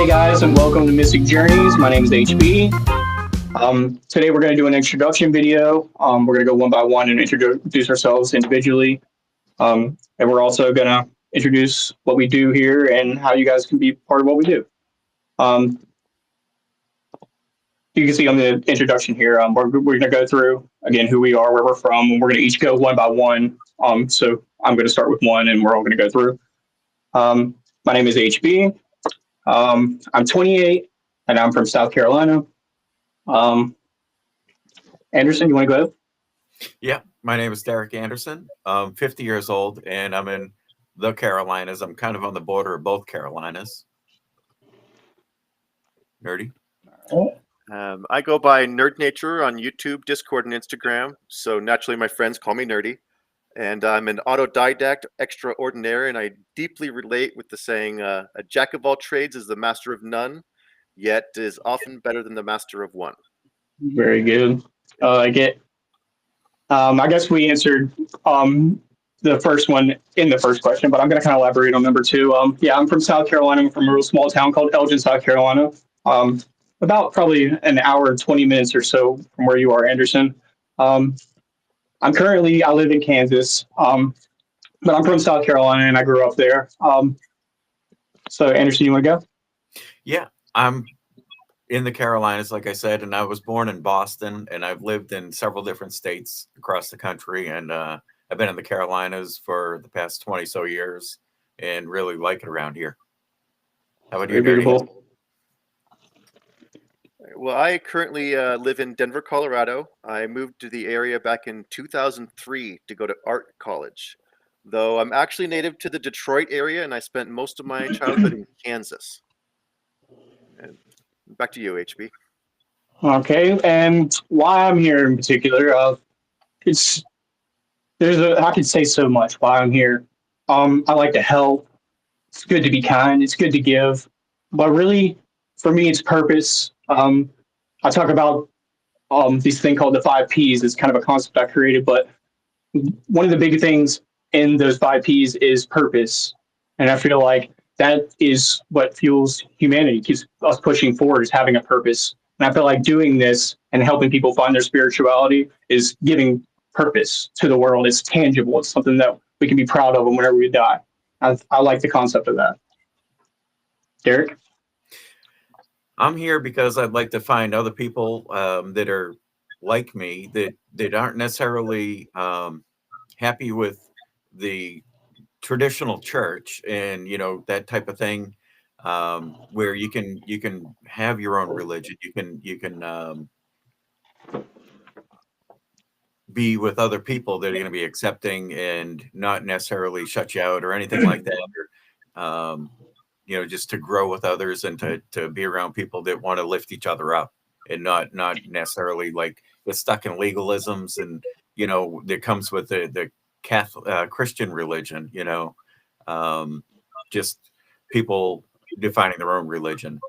guys, and welcome to Mystic Journeys. My name is HB. Today we're going to do an introduction video. We're going to go one by one and introduce ourselves individually. And we're also going to introduce what we do here and how you guys can be part of what we do. You can see on the introduction here, we're going to go through, again, who we are, where we're from, and we're going to each go one by one. So I'm going to start with one, and we're all going to go through. My name is HB. I'm 28, and I'm from South Carolina. Anderson, you want to go ahead? Yeah, my name is Derek Anderson. I'm 50 years old, and I'm in the Carolinas. I'm kind of on the border of both Carolinas. Nerdy? I go by Nerd Nature on YouTube, Discord, and Instagram. So naturally, my friends call me Nerdy. And I'm an autodidact extraordinaire, and I deeply relate with the saying, a jack of all trades is the master of none, yet is often better than the master of one. Very good. I guess we answered the first one in the first question, but I'm going to kind of elaborate on number two. I'm from South Carolina. I'm from a real small town called Elgin, South Carolina. About probably an hour and 20 minutes or so from where you are, Anderson. I live in Kansas, but I'm from South Carolina and I grew up there. So Anderson, you want to go? Yeah, I'm in the Carolinas, like I said, and I was born in Boston, and I've lived in several different states across the country, and I've been in the Carolinas for the past 20 so years and really like it around here. How about you, Beautiful. Well, I currently live in Denver, Colorado. I moved to the area back in 2003 to go to art college, though I'm actually native to the Detroit area, and I spent most of my childhood in Kansas. And back to you, HB. Okay, and why I'm here in particular, I could say so much why I'm here. I like to help. It's good to be kind. It's good to give, but really, for me, it's purpose. I talk about this thing called the 5 Ps. It's kind of a concept I created, but one of the big things in those 5 Ps is purpose, and I feel like that is what fuels humanity, keeps us pushing forward, is having a purpose. And I feel like doing this and helping people find their spirituality is giving purpose to the world. It's tangible. It's something that we can be proud of whenever we die. I like the concept of that. Derek? I'm here because I'd like to find other people that are like me, that aren't necessarily happy with the traditional church and that type of thing, where you can have your own religion. You can be with other people that are going to be accepting and not necessarily shut you out or anything like that. Or, just to grow with others and to be around people that want to lift each other up and not necessarily like get stuck in legalisms and that comes with the Catholic Christian religion. Just people defining their own religion.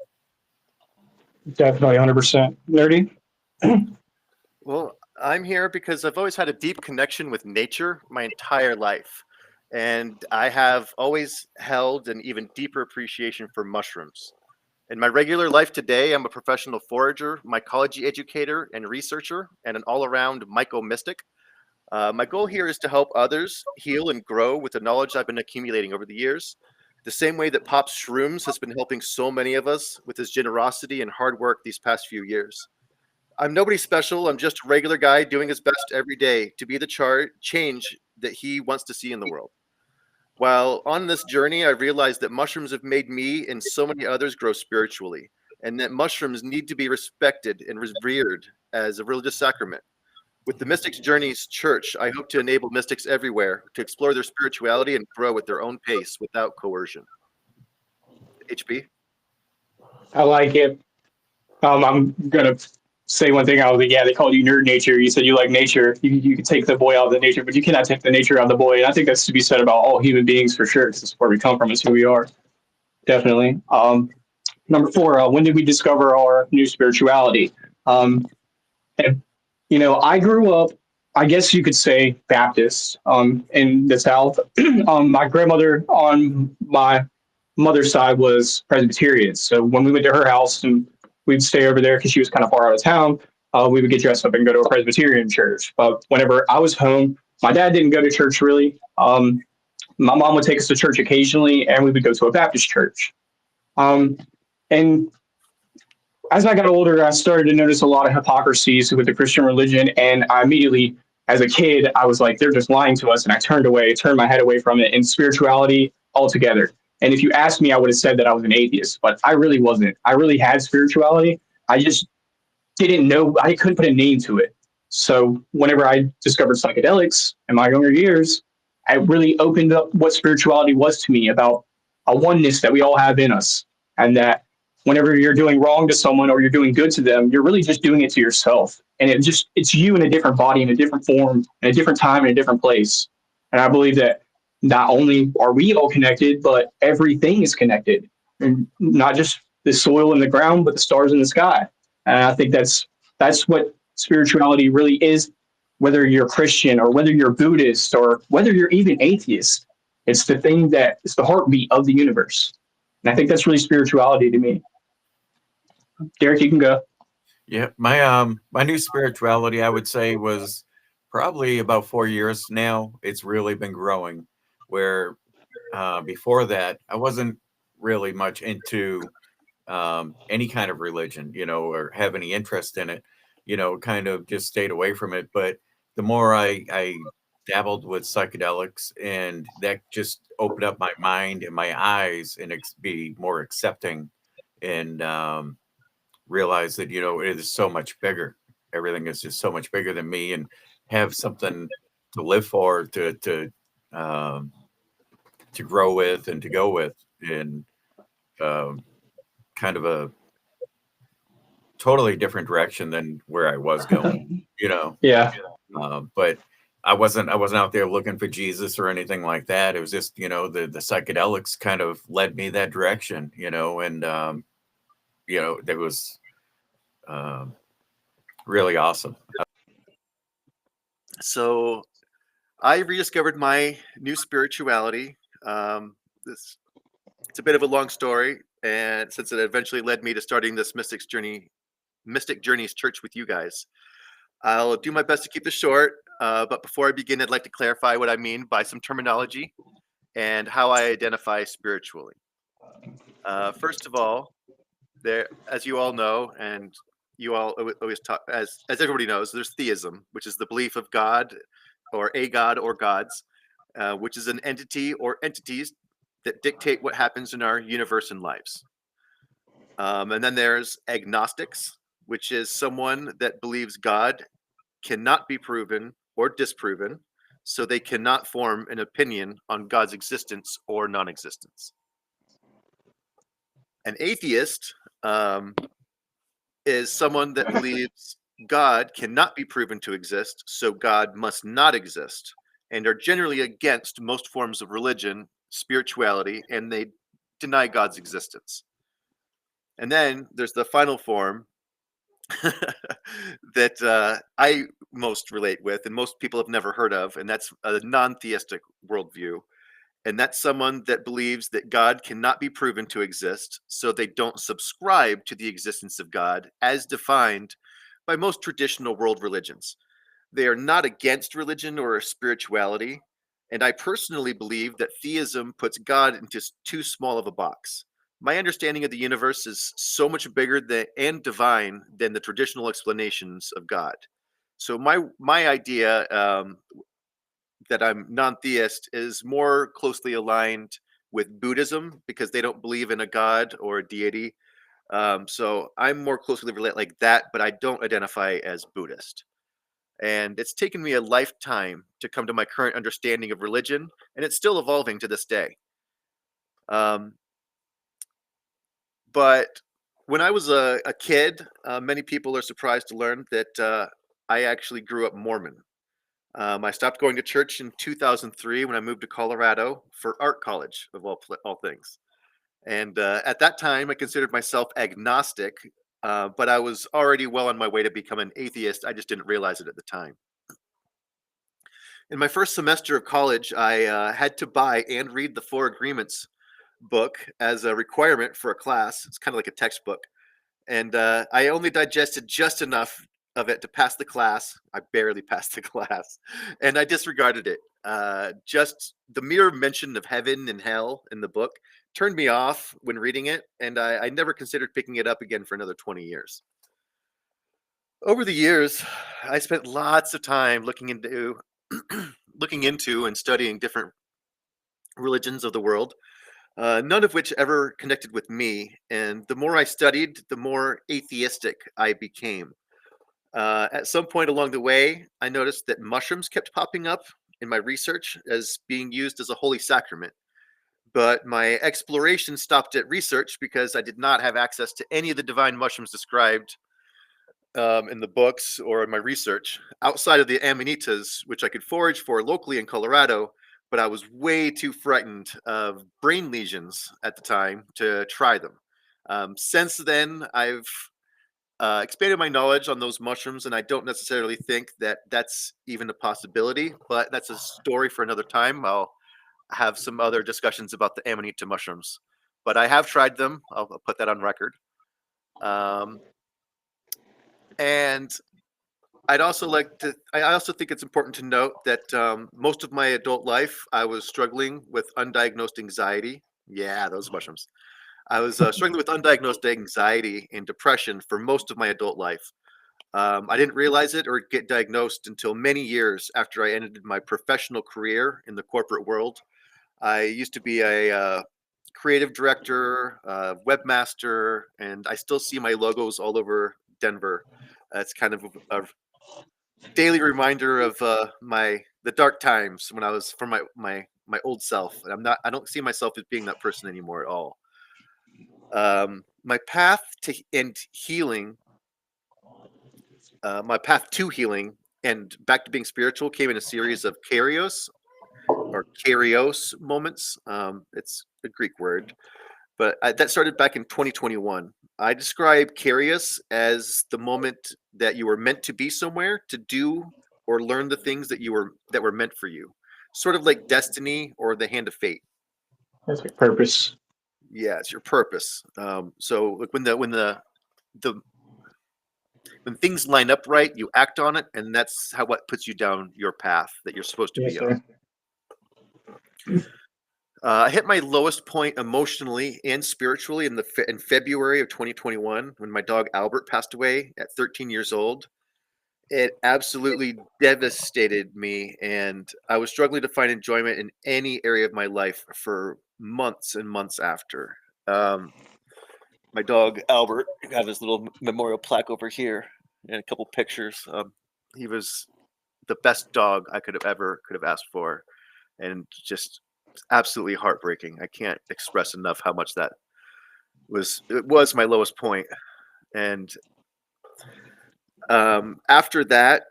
Definitely 100%. Nerdy? Well, I'm here because I've always had a deep connection with nature my entire life. And I have always held an even deeper appreciation for mushrooms. In my regular life today, I'm a professional forager, mycology educator, and researcher, and an all-around myco-mystic. My goal here is to help others heal and grow with the knowledge I've been accumulating over the years, the same way that Pop Shrooms has been helping so many of us with his generosity and hard work these past few years. I'm nobody special. I'm just a regular guy doing his best every day to be the change that he wants to see in the world. While on this journey, I realized that mushrooms have made me and so many others grow spiritually, and that mushrooms need to be respected and revered as a religious sacrament. With the Mystics Journeys Church, I hope to enable mystics everywhere to explore their spirituality and grow at their own pace without coercion. HB? I like it. I'm going to say one thing. They called you Nerd Nature. You said you like nature. You can take the boy out of the nature, but you cannot take the nature out of the boy. And I think that's to be said about all human beings for sure. This is where we come from. It's who we are. Definitely. Number 4, when did we discover our new spirituality? I grew up, I guess you could say, Baptist in the South. My grandmother on my mother's side was Presbyterian. So when we went to her house and we'd stay over there because she was kind of far out of town, we would get dressed up and go to a Presbyterian church. But whenever I was home, my dad didn't go to church really. My mom would take us to church occasionally, and we would go to a Baptist church. And as I got older, I started to notice a lot of hypocrisies with the Christian religion. And I immediately, as a kid, I was like, they're just lying to us. And I turned my head away from it and spirituality altogether. And if you asked me, I would have said that I was an atheist, but I really wasn't. I really had spirituality. I just didn't know, I couldn't put a name to it. So whenever I discovered psychedelics in my younger years, I really opened up what spirituality was to me, about a oneness that we all have in us. And that whenever you're doing wrong to someone or you're doing good to them, you're really just doing it to yourself. And it's you in a different body, in a different form, in a different time, in a different place. And I believe that not only are we all connected, but everything is connected. And not just the soil and the ground, but the stars in the sky. And I think that's what spirituality really is, whether you're Christian or whether you're Buddhist or whether you're even atheist. It's the thing that it's the heartbeat of the universe. And I think that's really spirituality to me. Derek, you can go. Yeah, my new spirituality, I would say, was probably about 4 years now. It's really been growing. Where before that, I wasn't really much into any kind of religion, or have any interest in it. Kind of just stayed away from it. But the more I dabbled with psychedelics, and that just opened up my mind and my eyes, and be more accepting, and realize that it is so much bigger. Everything is just so much bigger than me, and have something to live for, to grow with and to go with, in kind of a totally different direction than where I was going. Yeah. But I wasn't out there looking for Jesus or anything like that. It was just the psychedelics kind of led me that direction. And that was really awesome. So I rediscovered my new spirituality. It's a bit of a long story, and since it eventually led me to starting this Mystic Journeys Church with you guys, I'll do my best to keep this short. But before I begin, I'd like to clarify what I mean by some terminology and how I identify spiritually. First of all, as you all know, and you all always talk, as everybody knows, there's theism, which is the belief of God, or a god or gods, which is an entity or entities that dictate what happens in our universe and lives. And then there's agnostics, which is someone that believes God cannot be proven or disproven, so they cannot form an opinion on God's existence or non-existence. An atheist is someone that believes God cannot be proven to exist, so God must not exist, and are generally against most forms of religion, spirituality, and they deny God's existence. And then there's the final form that I most relate with, and most people have never heard of, and that's a non-theistic worldview. And that's someone that believes that God cannot be proven to exist, so they don't subscribe to the existence of God as defined by most traditional world religions. They are not against religion or spirituality, and I personally believe that theism puts God into too small of a box. My understanding of the universe is so much bigger and divine than the traditional explanations of God. So my idea that I'm non-theist is more closely aligned with Buddhism, because they don't believe in a god or a deity. So I'm more closely related like that, but I don't identify as Buddhist. And it's taken me a lifetime to come to my current understanding of religion, and it's still evolving to this day. But when I was a kid, many people are surprised to learn that I actually grew up Mormon. I stopped going to church in 2003 when I moved to Colorado for art college, of all things. And at that time, I considered myself agnostic, but I was already well on my way to become an atheist. I just didn't realize it at the time. In my first semester of college, I had to buy and read the 4 agreements book as a requirement for a class. It's kind of like a textbook. And I only digested just enough of it to pass the class. I barely passed the class, and I disregarded it. Just the mere mention of heaven and hell in the book turned me off when reading it, and I never considered picking it up again for another 20 years. Over the years, I spent lots of time looking into and studying different religions of the world, none of which ever connected with me. And the more I studied, the more atheistic I became. At some point along the way, I noticed that mushrooms kept popping up in my research as being used as a holy sacrament. But my exploration stopped at research because I did not have access to any of the divine mushrooms described in the books or in my research outside of the amanitas, which I could forage for locally in Colorado. But I was way too frightened of brain lesions at the time to try them. Since then, I've expanded my knowledge on those mushrooms, and I don't necessarily think that that's even a possibility, but that's a story for another time. I'll have some other discussions about the amanita mushrooms, but I have tried them. I'll put that on record. And I also think it's important to note that most of my adult life, I was struggling with undiagnosed anxiety. Yeah, those mushrooms. I was struggling with undiagnosed anxiety and depression for most of my adult life. I didn't realize it or get diagnosed until many years after I ended my professional career in the corporate world. I used to be a creative director, webmaster, and I still see my logos all over Denver. It's kind of a daily reminder of the dark times when I was from my old self. And I don't see myself as being that person anymore at all. My path to healing, my path to healing and back to being spiritual came in a series of kairos moments. It's a Greek word, but that started back in 2021. I describe kairos as the moment that you were meant to be somewhere to do or learn the things that were meant for you, sort of like destiny or the hand of fate. That's like purpose. Yeah, it's your purpose. So like when things line up right, you act on it, and that's what puts you down your path that you're supposed to Yes, be sir. on. I hit my lowest point emotionally and spiritually in February of 2021 when my dog Albert passed away at 13 years old. It absolutely devastated me, and I was struggling to find enjoyment in any area of my life for months and months after. My dog Albert got his little memorial plaque over here and a couple pictures. He was the best dog I could have asked for, and just absolutely heartbreaking. I can't express enough how much that was. It was my lowest point, and after that,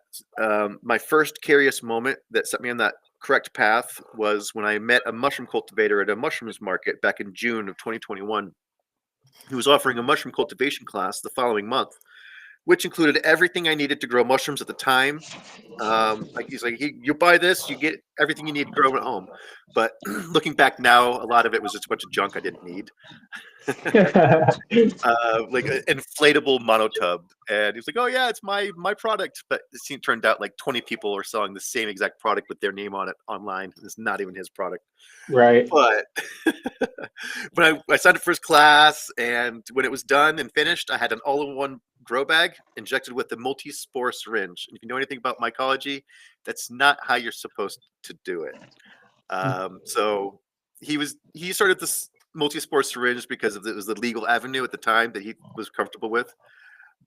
my first curious moment that set me on that correct path was when I met a mushroom cultivator at a mushrooms market back in June of 2021. He was offering a mushroom cultivation class the following month, which included everything I needed to grow mushrooms at the time. He's like, you buy this, you get everything you need to grow at home. But looking back now, a lot of it was just a bunch of junk I didn't need. Like an inflatable monotub, and he was like, "Oh yeah, it's my product." But it turned out like 20 people are selling the same exact product with their name on it online. It's not even his product. Right. But when I signed up for his class, and when it was done and finished, I had an all-in-one grow bag injected with a multi-spore syringe. And if you know anything about mycology, that's not how you're supposed to do it. So he started this multi-spore syringe because it was the legal avenue at the time that he was comfortable with.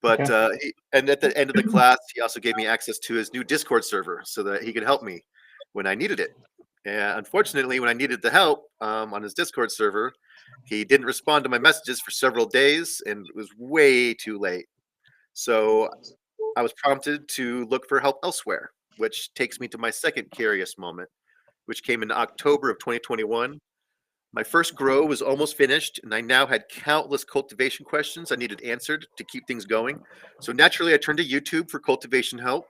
But Okay. and at the end of the class, he also gave me access to his new Discord server so that he could help me when I needed it. And unfortunately, when I needed the help on his Discord server, he didn't respond to my messages for several days, and it was way too late. So I was prompted to look for help elsewhere, which takes me to my second curious moment, which came in October of 2021. My first grow was almost finished, and I now had countless cultivation questions I needed answered to keep things going. So naturally, I turned to YouTube for cultivation help,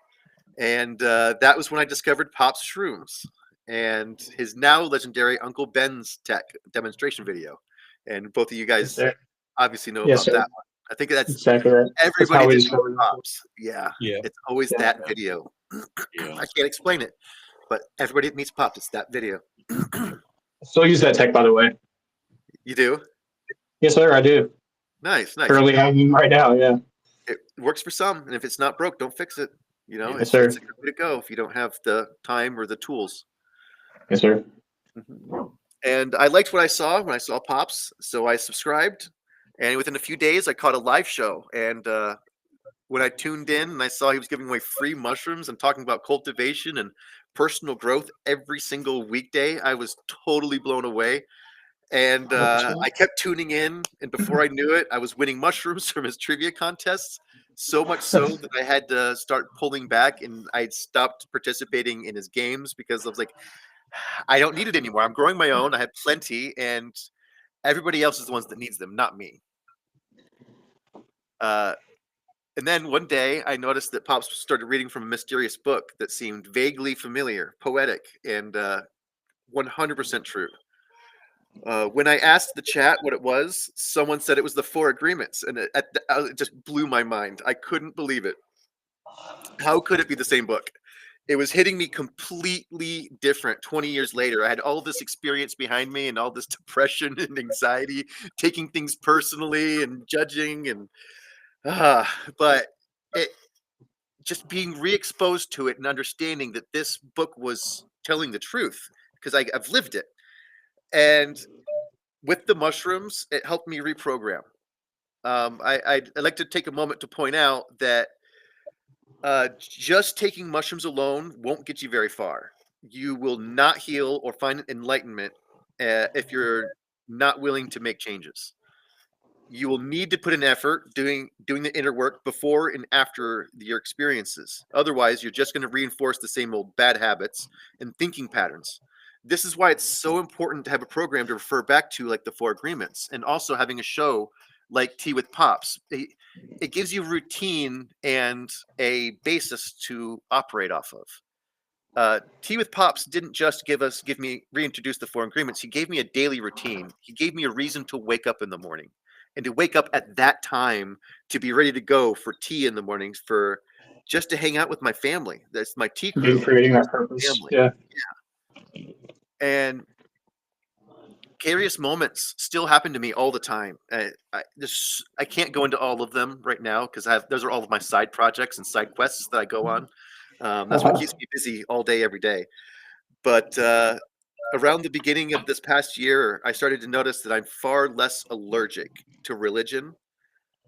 and that was when I discovered Pop's shrooms. and his now legendary Uncle Ben's tech demonstration video. And both of you guys obviously know about that one. I think that's exactly right. everybody did Pops. Yeah. Yeah. It's always that video. Yeah. I can't explain it, but everybody that meets Pops, it's that video. Still use that tech, by the way. You do? Yes, sir, I do. Nice. Currently hanging right now, yeah. It works for some, and if it's not broke, don't fix it. You know, Yes, it's sir. a good way to go if you don't have the time or the tools. Yes, sir. And I liked what I saw when I saw Pops, so I subscribed. And within a few days, I caught a live show. And when I tuned in and I saw he was giving away free mushrooms and talking about cultivation and personal growth every single weekday, I was totally blown away. And I kept tuning in, and before I knew it, I was winning mushrooms from his trivia contests. So much so that I had to start pulling back, and I stopped participating in his games because I was like, I don't need it anymore. I'm growing my own. I have plenty, and everybody else is the ones that needs them, not me. And then one day, I noticed that Pops started reading from a mysterious book that seemed vaguely familiar, poetic, and 100% true. When I asked the chat what it was, someone said it was the Four Agreements, and it just blew my mind. I couldn't believe it. How could it be the same book? It was hitting me completely different 20 years later. I had all this experience behind me and all this depression and anxiety, taking things personally and judging, and but it just being re-exposed to it and understanding that this book was telling the truth because I've lived it. And with the mushrooms, it helped me reprogram. I'd like to take a moment to point out that just taking mushrooms alone won't get you very far. You will not heal or find enlightenment if you're not willing to make changes. You will need to put in effort doing the inner work before and after your experiences. Otherwise, you're just going to reinforce the same old bad habits and thinking patterns. This is why it's so important to have a program to refer back to, like the Four Agreements, and also having a show like Tea with Pops. It gives you routine and a basis to operate off of. Tea with Pops didn't just reintroduce the Four Agreements. He gave me a daily routine. He gave me a reason to wake up in the morning, and to wake up at that time to be ready to go for tea in the mornings, for just to hang out with my family. That's my tea crew. Creating that purpose. Family. Yeah. And curious moments still happen to me all the time. I can't go into all of them right now because those are all of my side projects and side quests that I go on. That's what keeps me busy all day, every day. But around the beginning of this past year, I started to notice that I'm far less allergic to religion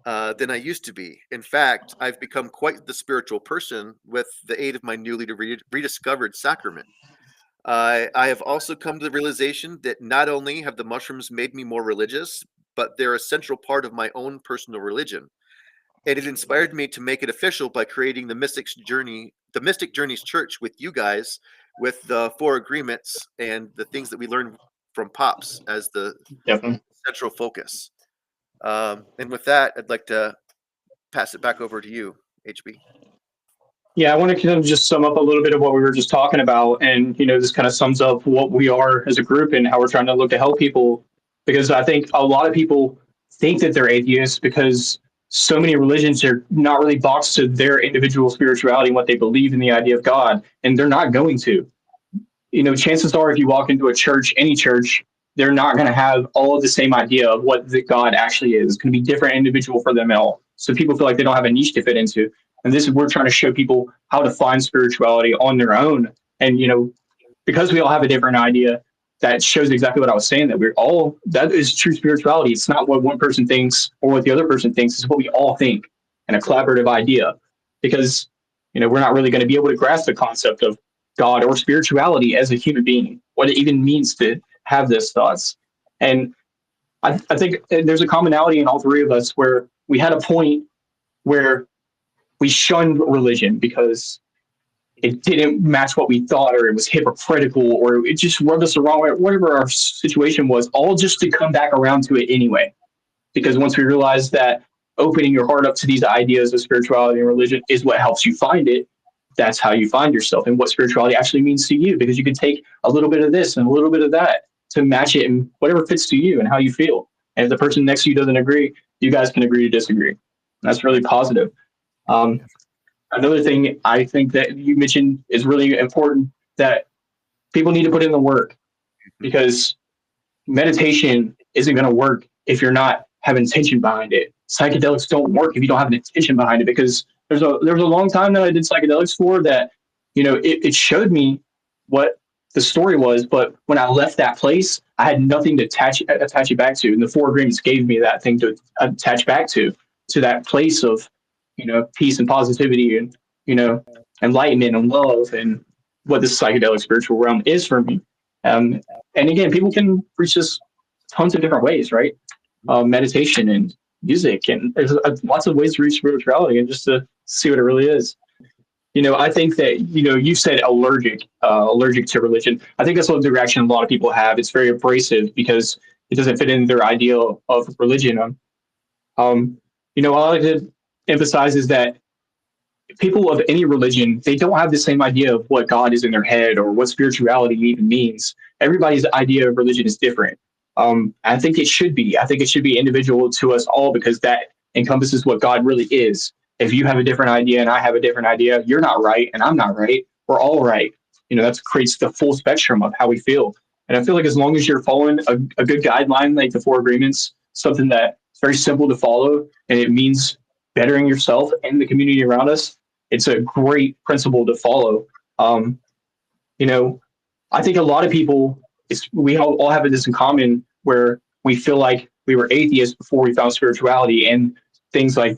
than I used to be. In fact, I've become quite the spiritual person with the aid of my newly rediscovered sacrament. I have also come to the realization that not only have the mushrooms made me more religious, but they're a central part of my own personal religion. And it inspired me to make it official by creating the Mystic Journeys Church with you guys, with the Four Agreements and the things that we learned from Pops as the central focus. And with that, I'd like to pass it back over to you, HB. Yeah, I want to kind of just sum up a little bit of what we were just talking about. And, this kind of sums up what we are as a group and how we're trying to look to help people. Because I think a lot of people think that they're atheists because so many religions are not really boxed to their individual spirituality and what they believe in the idea of God. And they're not going to. Chances are if you walk into a church, any church, they're not going to have all of the same idea of what the God actually is. It's going to be different individual for them all. So people feel like they don't have a niche to fit into. And we're trying to show people how to find spirituality on their own. And, because we all have a different idea, that shows exactly what I was saying, that that is true spirituality. It's not what one person thinks or what the other person thinks. It's what we all think, and a collaborative idea. Because, we're not really going to be able to grasp the concept of God or spirituality as a human being, what it even means to have those thoughts. And I think there's a commonality in all three of us where we had a point where we shunned religion because it didn't match what we thought, or it was hypocritical, or it just rubbed us the wrong way, whatever our situation was, all just to come back around to it anyway. Because once we realized that opening your heart up to these ideas of spirituality and religion is what helps you find it, that's how you find yourself and what spirituality actually means to you, because you can take a little bit of this and a little bit of that to match it and whatever fits to you and how you feel. And if the person next to you doesn't agree, you guys can agree to disagree. And that's really positive. Another thing I think that you mentioned is really important, that people need to put in the work, because meditation isn't going to work if you're not having intention behind it. Psychedelics don't work if you don't have an intention behind it, because there was a long time that I did psychedelics for that, it showed me what the story was, but when I left that place, I had nothing to attach it back to. And the Four Agreements gave me that thing to attach back to that place of, peace and positivity and, enlightenment and love, and what this psychedelic spiritual realm is for me. And again, people can reach this tons of different ways, right? Meditation and music, and there's lots of ways to reach spirituality, and just to see what it really is. I think that, you said allergic to religion. I think that's what the reaction a lot of people have. It's very abrasive because it doesn't fit in their ideal of religion. All I like to emphasize is that people of any religion, they don't have the same idea of what God is in their head or what spirituality even means. Everybody's idea of religion is different. I think it should be. I think it should be individual to us all, because that encompasses what God really is. If you have a different idea and I have a different idea, you're not right and I'm not right. We're all right. That creates the full spectrum of how we feel. And I feel like as long as you're following a good guideline like the Four Agreements, something that's very simple to follow, and it means bettering yourself and the community around us, it's a great principle to follow. I think a lot of people, we all have this in common, where we feel like we were atheists before we found spirituality, and things like,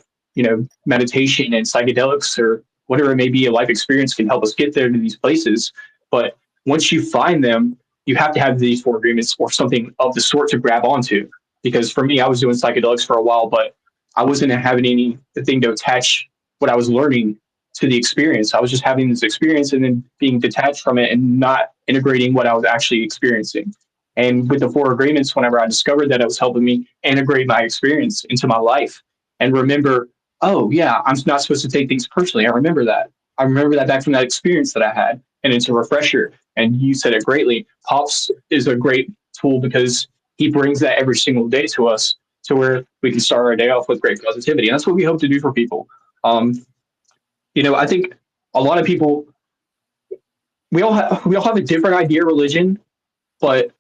meditation and psychedelics or whatever it may be, a life experience can help us get there to these places. But once you find them, you have to have these Four Agreements or something of the sort to grab onto. Because for me, I was doing psychedelics for a while, but I wasn't having the thing to attach what I was learning to the experience. I was just having this experience and then being detached from it and not integrating what I was actually experiencing. And with the Four Agreements, whenever I discovered that, it was helping me integrate my experience into my life and remember, oh yeah, I'm not supposed to take things personally. I remember that. I remember that back from that experience that I had, and it's a refresher. And you said it greatly. Pops is a great tool because he brings that every single day to us, to where we can start our day off with great positivity. And that's what we hope to do for people. I think a lot of people, we all have a different idea of religion, but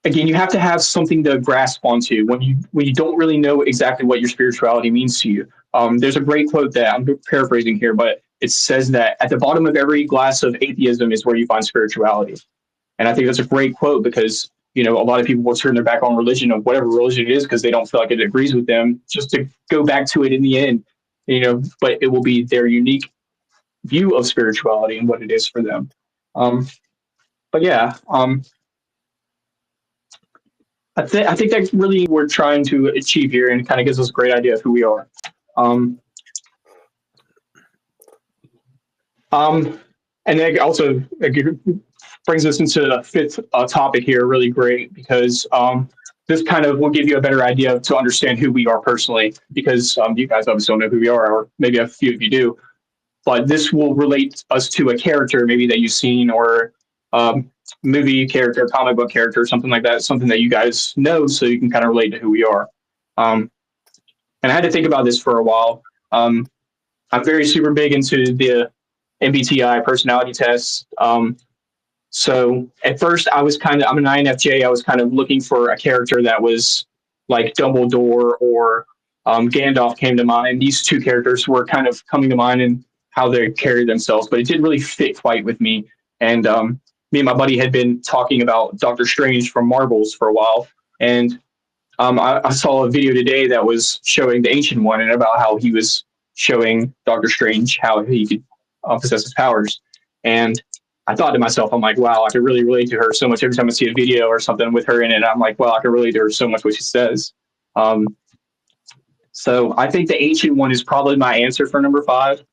again, you have to have something to grasp onto when you don't really know exactly what your spirituality means to you. There's a great quote that I'm paraphrasing here, but it says that at the bottom of every glass of atheism is where you find spirituality. And I think that's a great quote, because a lot of people will turn their back on religion, of whatever religion it is, because they don't feel like it agrees with them, just to go back to it in the end. But it will be their unique view of spirituality and what it is for them. But yeah, I think that's really what we're trying to achieve here, and kind of gives us a great idea of who we are. And then also brings us into the fifth topic here, really great, because this kind of will give you a better idea to understand who we are personally, because you guys obviously don't know who we are, or maybe a few of you do, but this will relate us to a character maybe that you've seen, or movie character, comic book character, something like that, something that you guys know, so you can kind of relate to who we are. And I had to think about this for a while. I'm very super big into the MBTI personality tests. So at first I'm an INFJ. I was kind of looking for a character that was like Dumbledore or Gandalf came to mind. These two characters were kind of coming to mind and how they carried themselves, but it didn't really fit quite with me. And me and my buddy had been talking about Doctor Strange from Marvels for a while. And I saw a video today that was showing the Ancient One, and about how he was showing Doctor Strange how he could possess his powers. And I thought to myself, I'm like, wow, I could really relate to her so much. Every time I see a video or something with her in it, I'm like, wow, I can relate to her so much what she says. So I think the Ancient One is probably my answer for number 5,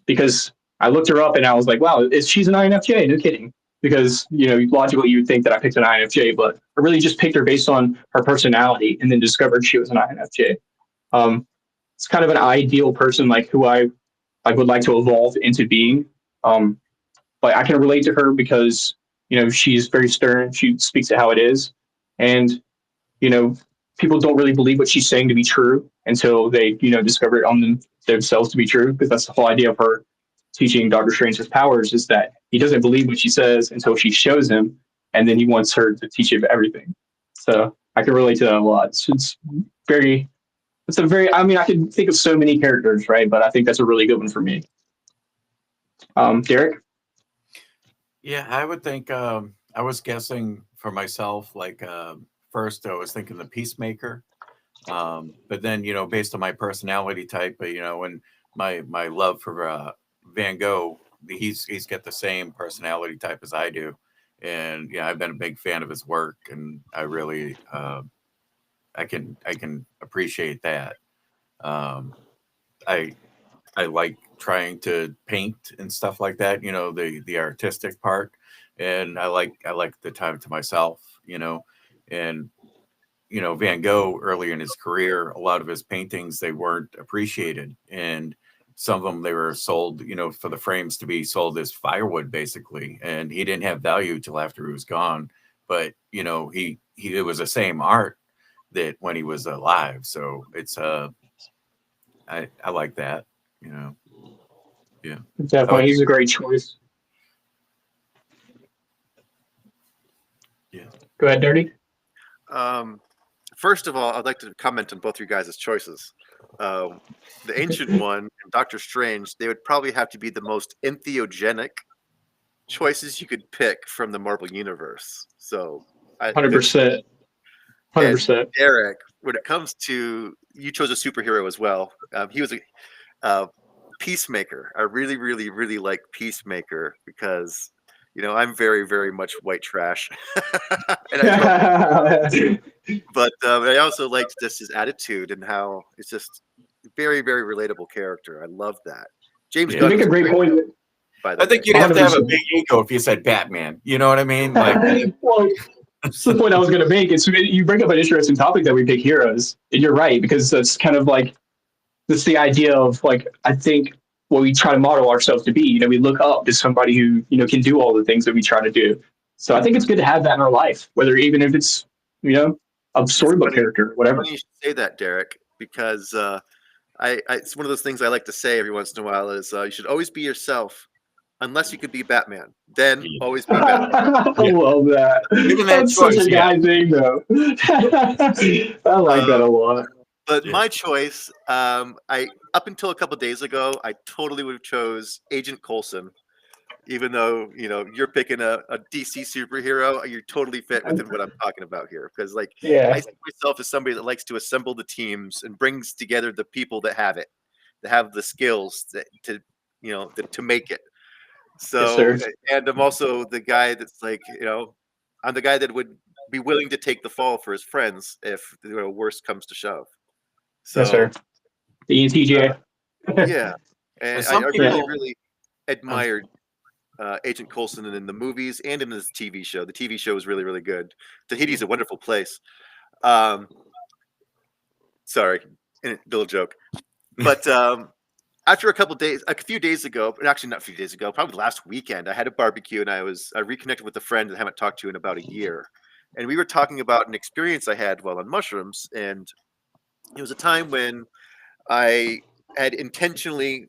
because I looked her up and I was like, wow, she's an INFJ, no kidding. Because, logically you would think that I picked an INFJ, but I really just picked her based on her personality and then discovered she was an INFJ. It's kind of an ideal person, like who I like would like to evolve into being. But I can relate to her because she's very stern. She speaks it how it is, and you know people don't really believe what she's saying to be true until they discover it on themselves to be true. Because that's the whole idea of her teaching Doctor Strange's powers, is that he doesn't believe what she says until she shows him, and then he wants her to teach him everything. So I can relate to that a lot. It's very, it's a very. I mean, I can think of so many characters, right? But I think that's a really good one for me. Derek. Yeah, I would think I was guessing for myself, like first I was thinking the peacemaker. But then, based on my personality type, and my love for Van Gogh, he's got the same personality type as I do. And yeah, I've been a big fan of his work, and I really I can appreciate that. I I like trying to paint and stuff like that, the artistic part. And I like the time to myself, and Van Gogh early in his career, a lot of his paintings, they weren't appreciated. And some of them, they were sold, for the frames to be sold as firewood, basically. And he didn't have value till after he was gone. But, it was the same art that when he was alive. So it's, I like that, you know. Yeah. How Definitely, about he's you? a great choice. Yeah. Go ahead, Dirty. First of all, I'd like to comment on both your guys' choices. Um, the ancient one and Doctor Strange, they would probably have to be the most entheogenic choices you could pick from the Marvel universe. So, Hundred good. percent. Hundred And percent. Derek, when it comes to, you chose a superhero as well. He was a Peacemaker. I really, really, really like Peacemaker because, I'm very, very much white trash, and I grew up. But I also liked just his attitude and how it's just very, very relatable character. I love that. James Yeah. You Gunn make a was great great, point. by the I think way. you'd have to have a 100%. big ego if you said Batman. You know what I mean? Like, Well, that's the point I was going to make. It's you bring up an interesting topic that we pick heroes, and you're right because that's kind of like that's the idea of like I think what we try to model ourselves to be. We look up to somebody who can do all the things that we try to do. So I think it's good to have that in our life, whether even if it's a It's storybook funny, character, whatever. funny you should say that, Derek, because it's one of those things I like to say every once in a while is you should always be yourself, unless you could be Batman. Then yeah. always be Batman. I Yeah. love that. Given that That's such choice, a yeah. guy thing, though. I like that Uh, a lot. but Yeah. my choice, I up until a couple days ago, I totally would have chose Agent Coulson. Even though you're picking a DC superhero, you totally fit within what I'm talking about here. Because I Yeah, see myself as somebody that likes to assemble the teams and brings together the people that have it, that have the skills to make it. yes, So, sir. and I'm also the guy that's I'm the guy that would be willing to take the fall for his friends if worst comes to shove. Yes, sir. So, The ENTJ. yeah, And and I some really, people, really um, admired Agent Coulson in the movies and in his TV show. The TV show is really, really good. Tahiti's a wonderful place. Um, sorry, little joke. But after a few days ago, and actually not a few days ago, probably last weekend, I had a barbecue and I reconnected with a friend that I haven't talked to in about a year. And we were talking about an experience I had while on mushrooms. And it was a time when I had intentionally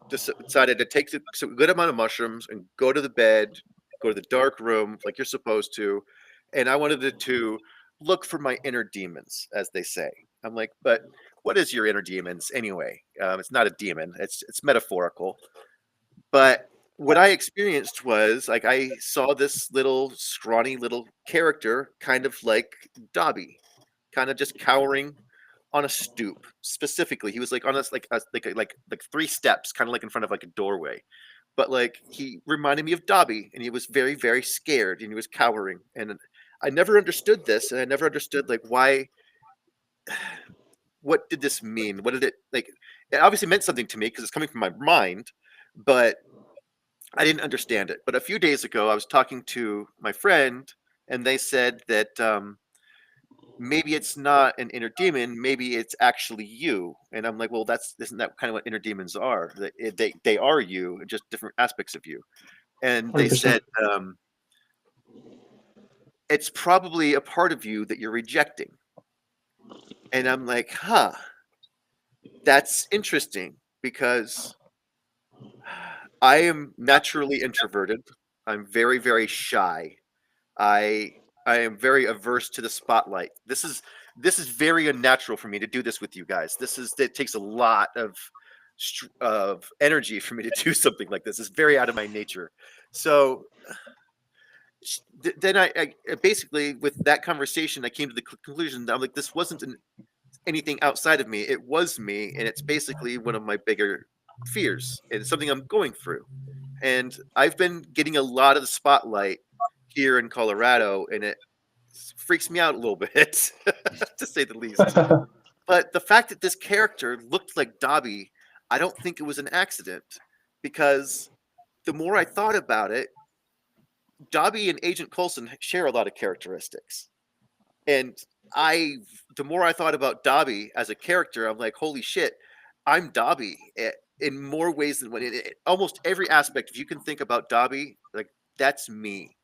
decided to take a good amount of mushrooms and go to the bed, go to the dark room like you're supposed to. And I wanted it to look for my inner demons, as they say. I'm like, but what is your inner demons anyway? It's not a demon. It's metaphorical. But what I experienced was like I saw this little scrawny little character, kind of like Dobby, kind of just cowering on a stoop. Specifically, he was like on us like three steps, kind of like in front of like a doorway. But like he reminded me of Dobby, and he was very very scared, and he was cowering. And I never understood this, and I never understood like why. What did this mean? What did it like? It obviously meant something to me because it's coming from my mind, but I didn't understand it. But a few days ago, I was talking to my friend, and they said that maybe it's not an inner demon, maybe it's actually you. And I'm like, well, isn't that kind of what inner demons are? They are you, just different aspects of you. And they 100%. said, it's probably a part of you that you're rejecting. And I'm like, huh, that's interesting, because I am naturally introverted. I'm very, very shy. I am very averse to the spotlight. This is very unnatural for me to do this with you guys. It takes a lot of energy for me to do something like this. It's very out of my nature. So then I basically, with that conversation, I came to the conclusion that I'm like, this wasn't anything outside of me. It was me, and it's basically one of my bigger fears. And it's something I'm going through. And I've been getting a lot of the spotlight here in Colorado, and it freaks me out a little bit, to say the least. But the fact that this character looked like Dobby, I don't think it was an accident, because the more I thought about it, Dobby and Agent Coulson share a lot of characteristics. And the more I thought about Dobby as a character, I'm like, holy shit, I'm Dobby in more ways than one. Almost every aspect, if you can think about Dobby, like, that's me.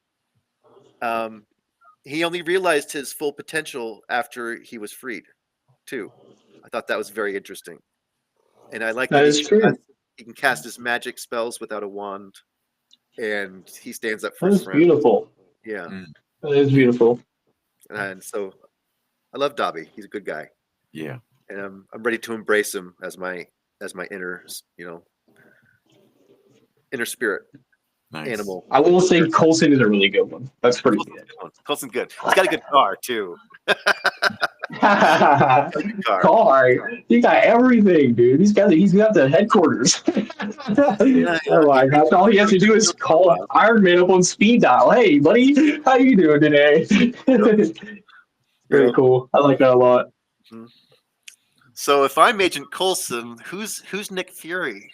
He only realized his full potential after he was freed, too. I thought that was very interesting. And I like That is true. He can cast his magic spells without a wand, and he stands up for That his is friends. beautiful. Yeah. That is beautiful. And so I love Dobby. He's a good guy. Yeah. And I'm ready to embrace him as my inner, inner spirit. Nice. Animal. I will say Coulson is a really good one. That's pretty good. Coulson's good. He's got a good car, too. Car. He got everything, dude. He's got the headquarters. Oh my gosh! All he has to do is call Iron Man up on speed dial. Hey, buddy, how you doing today? Very cool. I like that a lot. So if I'm Agent Coulson, who's Nick Fury?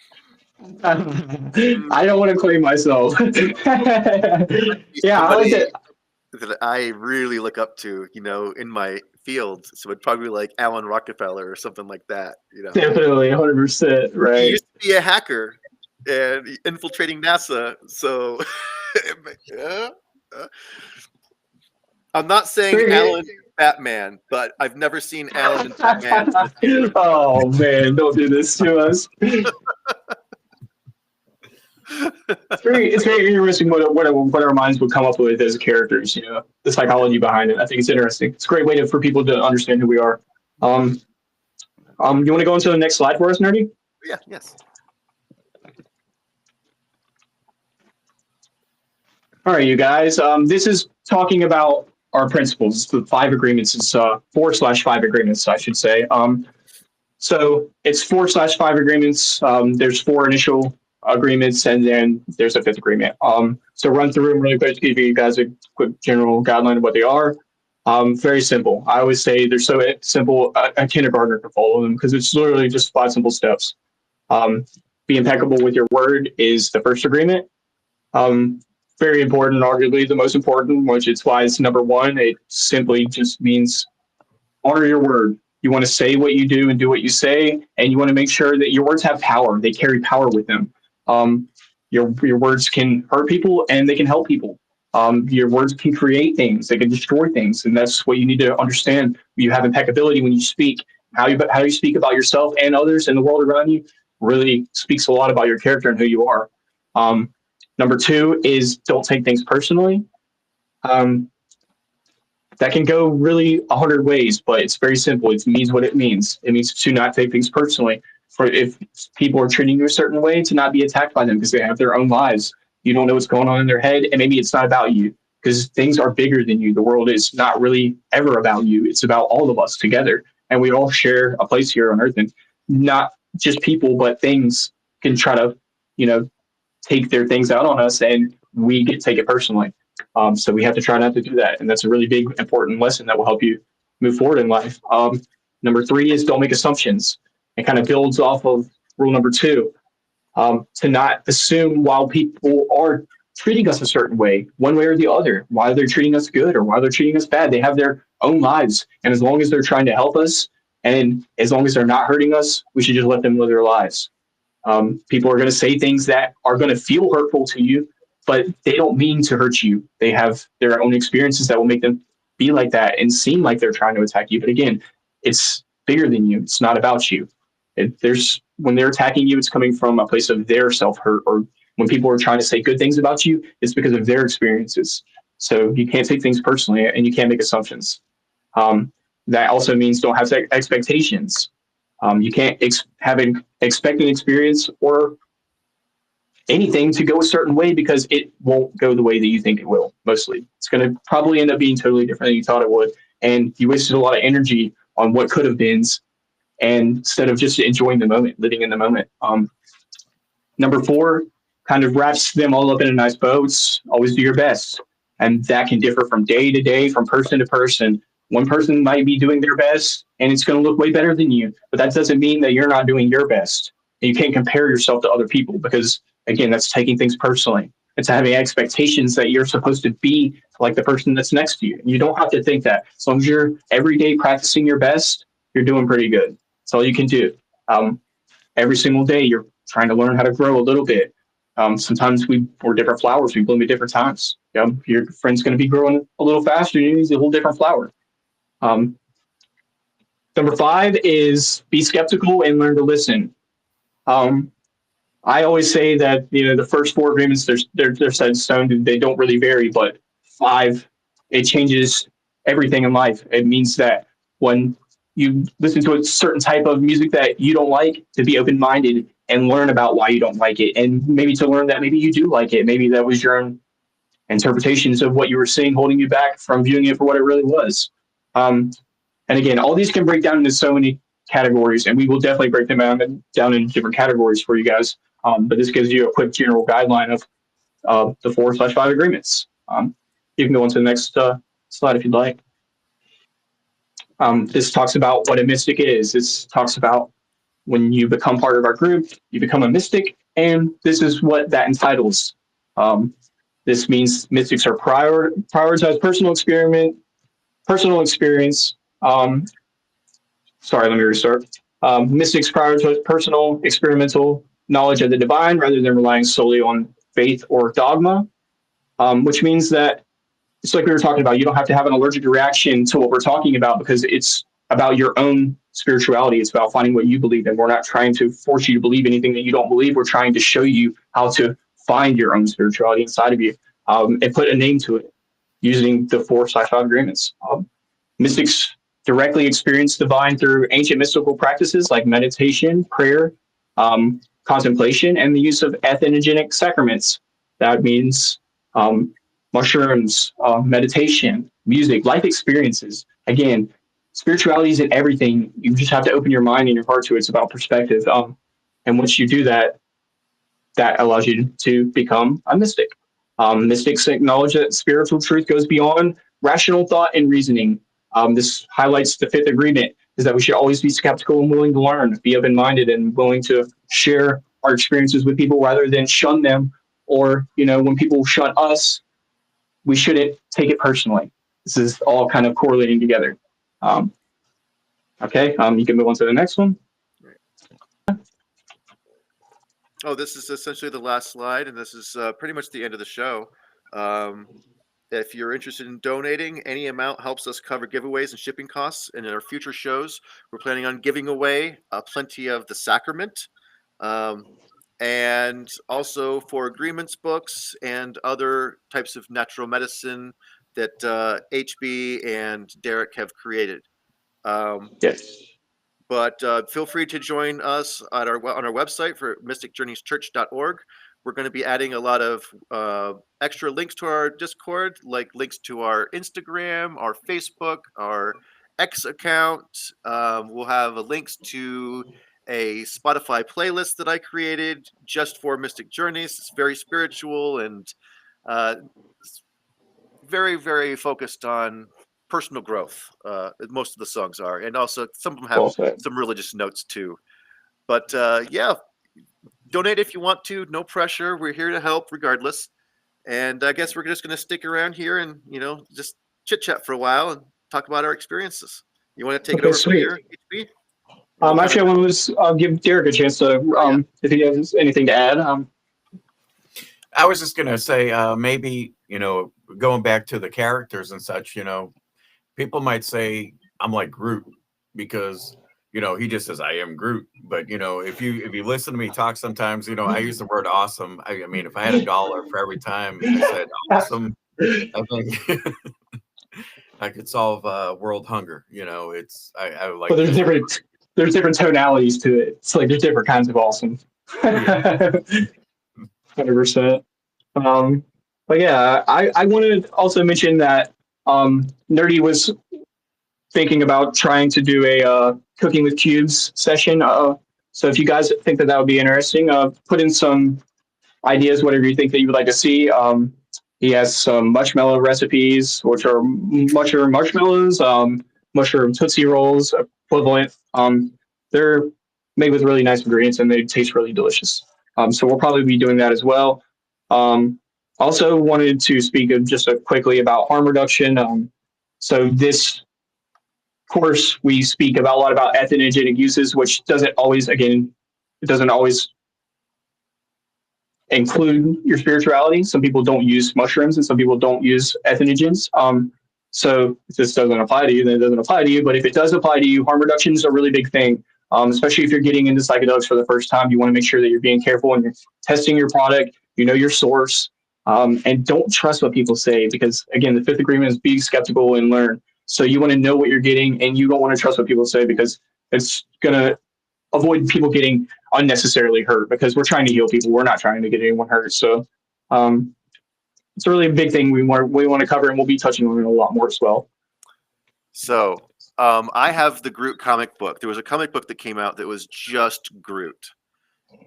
I don't want to claim myself. Yeah, I like it. That I really look up to, in my field. So it'd probably be like Alan Rockefeller or something like that. Definitely, 100%. Right. He used to be a hacker and infiltrating NASA. So I'm not saying Alan is Batman, but I've never seen Alan and Batman. Oh man, don't do this to us. It's very interesting what our minds would come up with as characters, the psychology behind it. I think it's interesting. It's a great way for people to understand who we are. You want to go into the next slide for us, Nerdy? Yeah, yes. All right, you guys. This is talking about our principles. The 5 agreements. It's 4/5 agreements, I should say. So it's 4/5 agreements. There's 4 initial agreements, and then there's a 5th agreement. So run through them really quick to give you guys a quick general guideline of what they are. Very simple. I always say they're so simple, a kindergartner can follow them, because it's literally just 5 simple steps. Be impeccable with your word is the first agreement. Very important, arguably the most important, which is why it's number 1. It simply just means honor your word. You want to say what you do and do what you say, and you want to make sure that your words have power. They carry power with them. Your words can hurt people and they can help people. Your words can create things, they can destroy things, and that's what you need to understand. You have impeccability when you speak. How you speak about yourself and others and the world around you really speaks a lot about your character and who you are. Number 2 is don't take things personally. That can go really 100 ways, but it's very simple. It means what it means. It means to not take things personally. For if people are treating you a certain way, to not be attacked by them because they have their own lives. You don't know what's going on in their head, and maybe it's not about you, because things are bigger than you. The world is not really ever about you. It's about all of us together, and we all share a place here on Earth, and not just people, but things can try to, take their things out on us, and we take it personally. So we have to try not to do that, and that's a really big, important lesson that will help you move forward in life. Number 3 is don't make assumptions. It kind of builds off of rule number 2, to not assume while people are treating us a certain way, one way or the other, why they're treating us good or why they're treating us bad. They have their own lives. And as long as they're trying to help us, and as long as they're not hurting us, we should just let them live their lives. People are going to say things that are going to feel hurtful to you, but they don't mean to hurt you. They have their own experiences that will make them be like that and seem like they're trying to attack you. But again, it's bigger than you. It's not about you. When they're attacking you, it's coming from a place of their self-hurt, or when people are trying to say good things about you, it's because of their experiences. So you can't take things personally, and you can't make assumptions. That also means don't have expectations. You can't expect an experience or anything to go a certain way, because it won't go the way that you think it will. Mostly, it's going to probably end up being totally different than you thought it would, and you wasted a lot of energy on what could have been, and instead of just enjoying the moment, living in the moment. Number 4 kind of wraps them all up in a nice bow. It's always do your best, and that can differ from day to day, from person to person. One person might be doing their best and it's going to look way better than you, but that doesn't mean that you're not doing your best. And you can't compare yourself to other people, because again, that's taking things personally. It's having expectations that you're supposed to be like the person that's next to you. And you don't have to think that. As long as you're every day practicing your best, you're doing pretty good. That's all you can do. Every single day, you're trying to learn how to grow a little bit. Sometimes we're different flowers. We bloom at different times. Your friend's going to be growing a little faster. You need a whole different flower. Number 5 is be skeptical and learn to listen. I always say that the first 4 agreements they're set in stone. They don't really vary, but 5, it changes everything in life. It means that when you listen to a certain type of music that you don't like, to be open-minded and learn about why you don't like it, and maybe to learn that maybe you do like it. Maybe that was your own interpretations of what you were seeing holding you back from viewing it for what it really was. And again, all these can break down into so many categories, and we will definitely break them down into different categories for you guys. But this gives you a quick general guideline of the 4/5 agreements. You can go on to the next slide if you'd like. This talks about what a mystic is. This talks about when you become part of our group, you become a mystic, and this is what that entitles. This means mystics are prioritize personal experience. Sorry, let me restart. Mystics prioritize personal experimental knowledge of the divine rather than relying solely on faith or dogma, which means that it's like we were talking about. You don't have to have an allergic reaction to what we're talking about, because it's about your own spirituality. It's about finding what you believe in. We're not trying to force you to believe anything that you don't believe. We're trying to show you how to find your own spirituality inside of you, and put a name to it using the 4/5 agreements. Mystics directly experience divine through ancient mystical practices like meditation, prayer, contemplation, and the use of entheogenic sacraments. That means mushrooms, meditation, music, life experiences. Again, spirituality is in everything. You just have to open your mind and your heart to it. It's about perspective. And once you do that, that allows you to become a mystic. Mystics acknowledge that spiritual truth goes beyond rational thought and reasoning. This highlights the 5th agreement, is that we should always be skeptical and willing to learn, be open-minded and willing to share our experiences with people rather than shun them. Or, when people shun us, we shouldn't take it personally. This is all kind of correlating together. Okay, you can move on to the next one. Oh, this is essentially the last slide, and this is pretty much the end of the show. If you're interested in donating, any amount helps us cover giveaways and shipping costs. And in our future shows, we're planning on giving away plenty of the sacrament, and also for agreements books and other types of natural medicine that HB and Derek have created. Yes. But feel free to join us on our website for mysticjourneyschurch.org. We're going to be adding a lot of extra links to our Discord, like links to our Instagram, our Facebook, our X account. We'll have links to a Spotify playlist that I created just for Mystic Journeys. It's very spiritual and very, very focused on personal growth. Most of the songs are, and also some of them have some religious notes too. But yeah, donate if you want to. No pressure. We're here to help regardless. And I guess we're just going to stick around here and just chit chat for a while and talk about our experiences. You want to take it Okay, over from sweet. here, HB? Or we'll Actually, I want to give Derek a chance to, yeah. if he has anything to add. I was just gonna say, maybe, going back to the characters and such, people might say I'm like Groot because he just says I am Groot. But if you listen to me talk sometimes, I use the word awesome. I mean, if I had $1 for every time I said awesome, I think I could solve world hunger. I like But to. there's different tonalities to it. It's like there's different kinds of awesome. Yeah. 100%. But yeah, I want to also mention that Nerdy was thinking about trying to do a cooking with cubes session. So if you guys think that would be interesting, put in some ideas, whatever you think that you would like to see. He has some marshmallow recipes, which are mushroom marshmallows, mushroom Tootsie Rolls equivalent. They're made with really nice ingredients and they taste really delicious. So we'll probably be doing that as well. Also wanted to speak of just quickly about harm reduction. So this course we speak about a lot about entheogenic uses, which doesn't always, again, it doesn't always include your spirituality. Some people don't use mushrooms and some people don't use entheogens. So if this doesn't apply to you, then it doesn't apply to you. But if it does apply to you, harm reduction is a really big thing. Especially if you're getting into psychedelics for the first time, you want to make sure that you're being careful and you're testing your product, your source, and don't trust what people say because, again, the fifth agreement is be skeptical and learn. So you want to know what you're getting and you don't want to trust what people say because it's going to avoid people getting unnecessarily hurt because we're trying to heal people. We're not trying to get anyone hurt. So it's a really big thing we want to cover and we'll be touching on it a lot more as well. So I have the Groot comic book. There was a comic book that came out that was just Groot.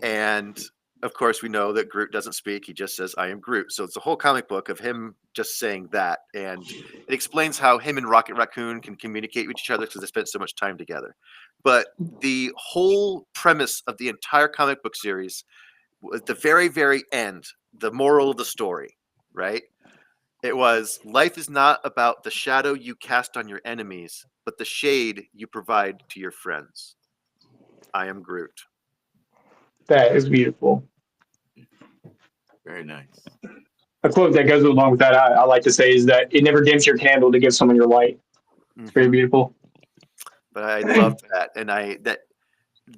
And of course, we know that Groot doesn't speak. He just says, I am Groot. So it's a whole comic book of him just saying that. And it explains how him and Rocket Raccoon can communicate with each other because they spent so much time together. But the whole premise of the entire comic book series, at the very, very end, the moral of the story, right? It was, life is not about the shadow you cast on your enemies, but the shade you provide to your friends. I am Groot. That is beautiful. Very nice. A quote that goes along with that, I like to say, is that it never dims your candle to give someone your light. It's very beautiful. But I loved that, and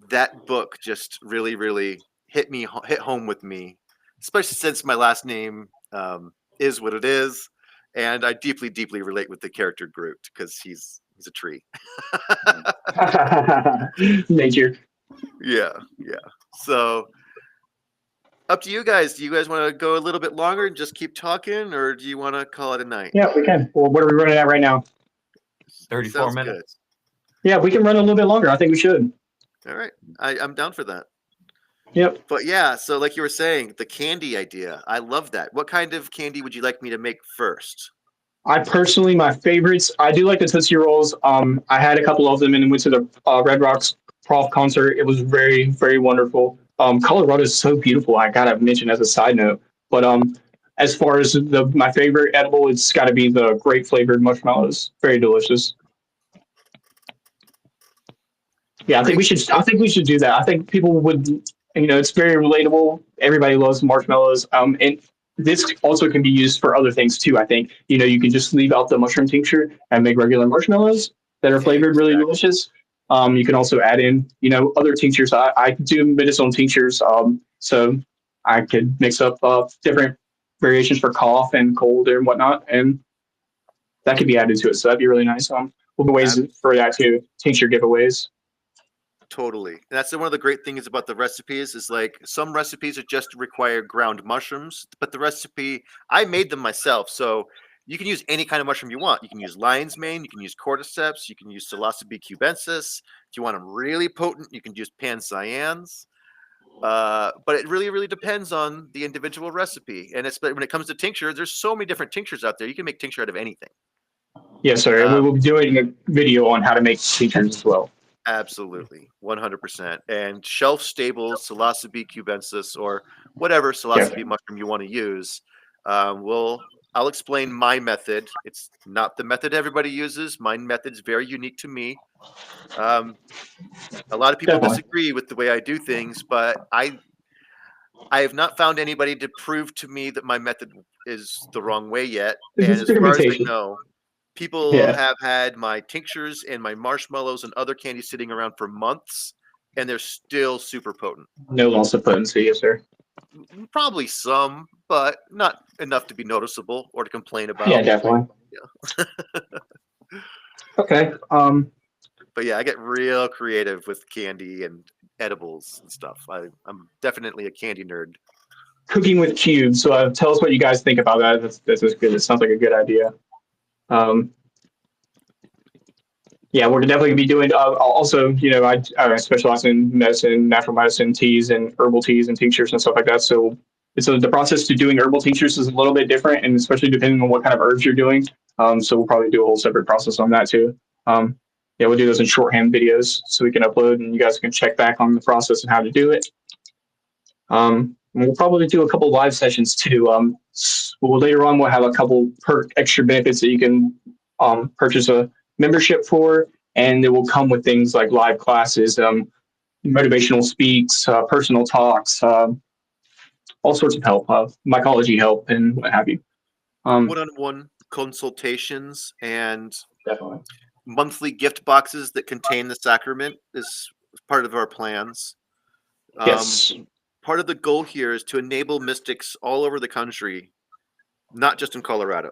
that book just really, really hit home with me, especially since my last name is what it is, and I deeply, deeply relate with the character Groot because he's a tree. Nature. Yeah. So up to you guys. Do you guys want to go a little bit longer and just keep talking, or do you want to call it a night? Yeah, we can. Well, what are we running at right now? 34 Sounds minutes. Good. Yeah, we can run a little bit longer. I think we should. All right. I'm down for that. Yep. But yeah, so like you were saying, the candy idea, I love that. What kind of candy would you like me to make first? I personally, my favorites, I do like the Tootsie Rolls. I had a couple of them and went to the Red Rocks Prof concert. It was very, very wonderful. Colorado is so beautiful. I gotta mention as a side note. But as far as my favorite edible, it's got to be the grape flavored marshmallows. Very delicious. Yeah, I think we should. I think we should do that. I think people would. It's very relatable. Everybody loves marshmallows. And this also can be used for other things too. I think you can just leave out the mushroom tincture and make regular marshmallows that are flavored really delicious. You can also add in other tinctures. I do medicinal tinctures. So I could mix up different variations for cough and cold and whatnot, and that could be added to it. So that'd be really nice. We'll be ways for that too. Tincture giveaways. Totally. And that's one of the great things about the recipes is like some recipes are just require ground mushrooms, but the recipe, I made them myself. So you can use any kind of mushroom you want. You can use lion's mane, you can use cordyceps, you can use psilocybe cubensis. If you want them really potent, you can use pancyans. But it really, really depends on the individual recipe. And when it comes to tincture, there's so many different tinctures out there. You can make tincture out of anything. Yes, sir. We will be doing a video on how to make tinctures as well. Absolutely, 100%. And shelf-stable psilocybe cubensis or whatever psilocybe mushroom you want to use, I'll I'll explain my method. It's not the method everybody uses. My method's very unique to me. A lot of people Definitely. disagree with the way I do things, but I have not found anybody to prove to me that my method is the wrong way yet. It's And just as far as I experimentation. know, people Yeah. have had my tinctures and my marshmallows and other candies sitting around for months, and they're still super potent. No loss of potency, yes, sir. Probably some, but not enough to be noticeable or to complain Yeah, about. definitely. Yeah. Okay. But yeah, I get real creative with candy and edibles and stuff. I'm definitely a candy nerd. Cooking with cubes. So tell us what you guys think about that. That's good. It sounds like a good idea. Um, yeah, we're definitely gonna be doing. Also, I specialize in medicine, natural medicine, teas, and herbal teas and tinctures and stuff like that. So the process to doing herbal tinctures is a little bit different, and especially depending on what kind of herbs you're doing. So we'll probably do a whole separate process on that too. Yeah, we'll do those in shorthand videos so we can upload, and you guys can check back on the process and how to do it. We'll probably do a couple live sessions too. Later on we'll have a couple extra benefits that you can purchase a membership for, and it will come with things like live classes, motivational speaks, personal talks, all sorts of help, mycology help, and what have you. One-on-one consultations and Definitely. monthly gift boxes that contain the sacrament is part of our plans. Yes. Part of the goal here is to enable mystics all over the country, not just in Colorado.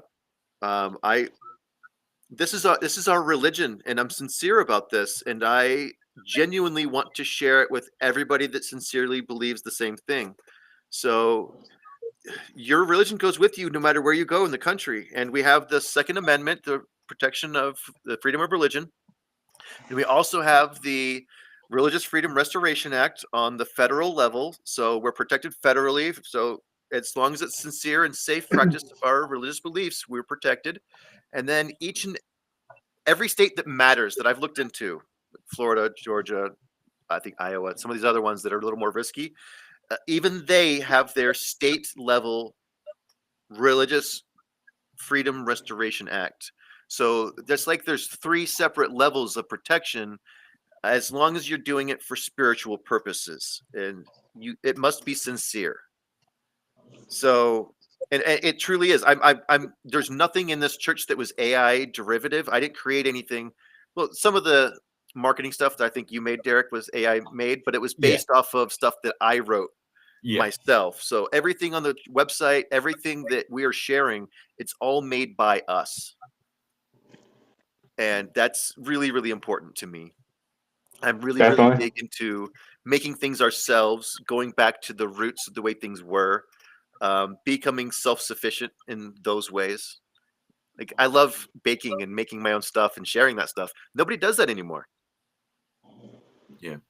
This is our religion, and I'm sincere about this, and I genuinely want to share it with everybody that sincerely believes the same thing. So your religion goes with you no matter where you go in the country, and we have the Second Amendment, the protection of the freedom of religion, and we also have the Religious Freedom Restoration Act on the federal level. So we're protected federally. So as long as it's sincere and safe practice of our religious beliefs, we're protected. And then each and every state that matters that I've looked into, Florida, Georgia, I think Iowa, some of these other ones that are a little more risky, even they have their state level Religious Freedom Restoration Act. So there's there's 3 separate levels of protection as long as you're doing it for spiritual purposes, and it must be sincere. So, and it truly is. I'm there's nothing in this church that was AI derivative. I didn't create anything. Well, some of the marketing stuff that I think you made, Derek, was AI made, but it was Yeah. based off of stuff that I wrote Yeah. myself. So everything on the website, everything that we are sharing, it's all made by us. And that's really, really important to me. I'm really, really Definitely. big into making things ourselves, going back to the roots of the way things were, becoming self-sufficient in those ways. Like I love baking and making my own stuff and sharing that stuff. Nobody does that anymore. Yeah. And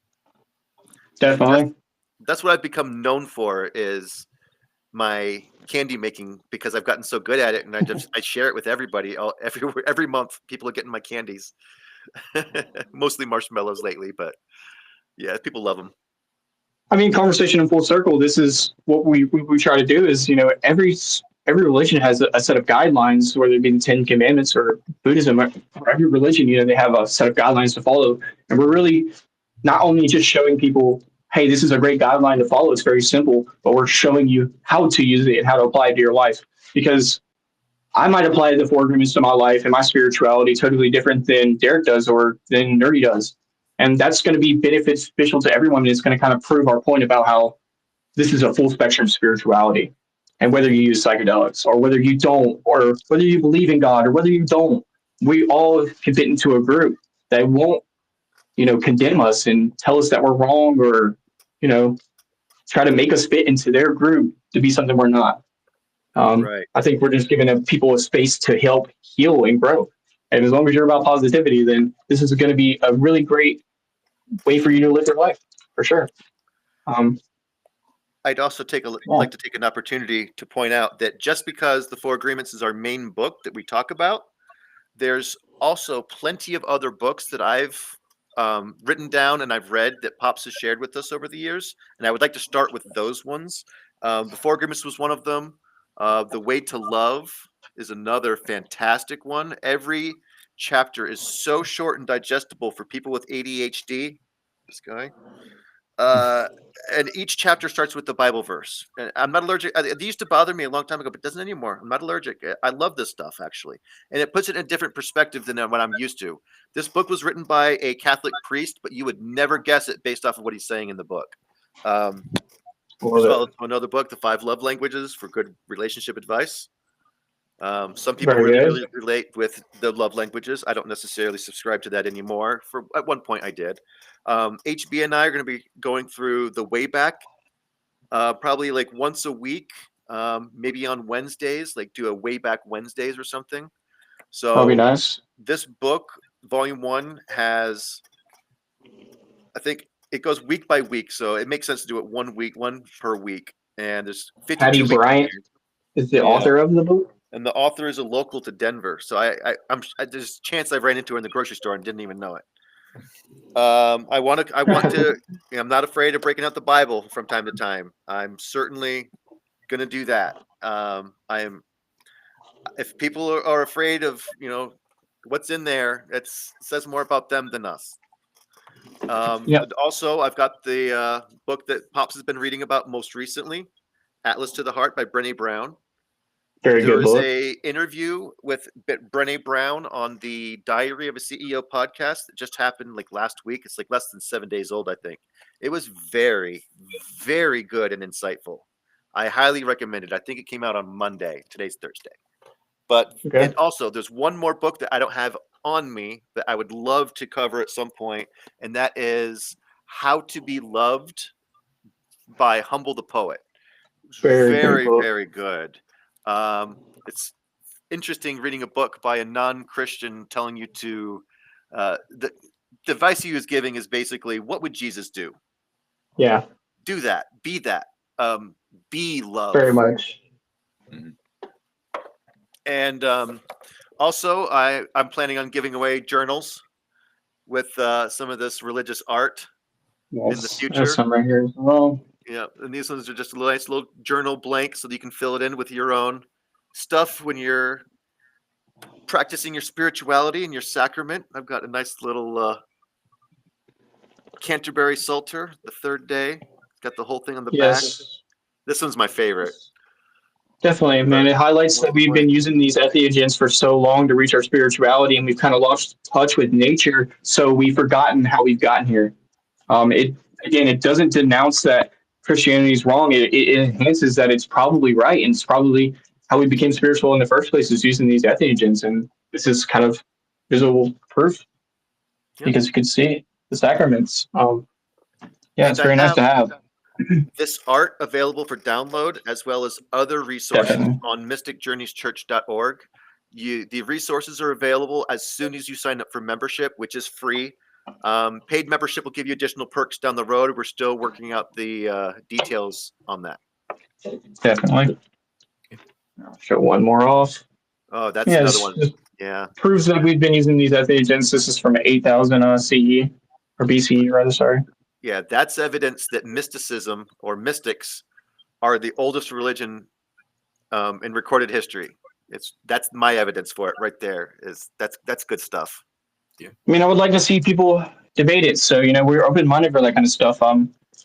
Definitely. that's what I've become known for is my candy making because I've gotten so good at it, and I share it with everybody. Every month, people are getting my candies, mostly marshmallows lately, but yeah, people love them. I mean, conversation in full circle. This is what we try to do. Is every religion has a set of guidelines, whether it be the Ten Commandments or Buddhism. For every religion, they have a set of guidelines to follow, and we're really not only just showing people, hey, this is a great guideline to follow. It's very simple, but we're showing you how to use it and how to apply it to your life. Because I might apply the four agreements to my life and my spirituality totally different than Derek does or than Nerdy does. And that's going to be beneficial to everyone. And it's going to kind of prove our point about how this is a full spectrum spirituality. And whether you use psychedelics or whether you don't, or whether you believe in God or whether you don't, we all can fit into a group that won't, condemn us and tell us that we're wrong or, try to make us fit into their group to be something we're not. Right. I think we're just giving people a space to help heal and grow. And as long as you're about positivity, then this is going to be a really great way for you to live your life, for sure. I'd also like to take an opportunity to point out that just because the Four Agreements is our main book that we talk about, there's also plenty of other books that I've written down and I've read that Pops has shared with us over the years, and I would like to start with those ones. The Four Agreements was one of them. The Way to Love is another fantastic one. Every chapter is so short and digestible for people with ADHD. This guy. And each chapter starts with the Bible verse. And I'm not allergic. It used to bother me a long time ago, but it doesn't anymore. I'm not allergic. I love this stuff, actually. And it puts it in a different perspective than what I'm used to. This book was written by a Catholic priest, but you would never guess it based off of what he's saying in the book. As well as another book, The 5 Love Languages for Good Relationship Advice. Some people really relate with the love languages. I don't necessarily subscribe to that anymore. At one point I did. HB and I are going to be going through the Way Back, probably like once a week, maybe on Wednesdays, like do a Way Back Wednesdays or something. So that'll be nice. This book, Volume 1, has, I think it goes week by week, so it makes sense to do it one per week. And there's 52 Patty Bryant is the author of the book. And the author is a local to Denver, so there's a chance I've ran into her in the grocery store and didn't even know it. I want to. I'm not afraid of breaking out the Bible from time to time. I'm certainly going to do that. If people are afraid of what's in there, it says more about them than us. Also, I've got the book that Pops has been reading about most recently, Atlas to the Heart by Brené Brown. Very good book. There was a interview with Brené Brown on the Diary of a CEO podcast that just happened like last week. It's like less than 7 days old, I think. It was very, very good and insightful. I highly recommend it. I think it came out on Monday. Today's Thursday. But and also, there's one more book that I don't have on me that I would love to cover at some point, and that is How to Be Loved by Humble the Poet. Very good. It's interesting reading a book by a non-Christian telling you to the advice he was giving is basically, what would Jesus do? Yeah. Do that. Be that. Be love. Very much. And also, I'm planning on giving away journals with some of this religious art in the future. There's some right here as well. Yeah, and these ones are just a nice little journal blank so that you can fill it in with your own stuff when you're practicing your spirituality and your sacrament. I've got a nice little Canterbury Psalter, the 3rd day. It's got the whole thing on the back. This one's my favorite. Definitely, man. It highlights that we've been using these entheogens for so long to reach our spirituality, and we've kind of lost touch with nature, so we've forgotten how we've gotten here. It doesn't denounce that Christianity is wrong. It enhances that it's probably right, and it's probably how we became spiritual in the first place is using these entheogens. And this is kind of visible proof because you can see the sacraments. It's very nice to have. This art available for download, as well as other resources on mysticjourneyschurch.org. The resources are available as soon as you sign up for membership, which is free. Paid membership will give you additional perks down the road. We're still working out the details on that. Definitely. I'll show one more off. Oh, that's another one. Yeah. Proves that we've been using these entheogens. This is from 8000 CE or BCE, rather. Sorry. Yeah, that's evidence that mysticism or mystics are the oldest religion in recorded history. That's my evidence for it right there. That's good stuff. Yeah. I mean, I would like to see people debate it. So, we're open-minded for that kind of stuff.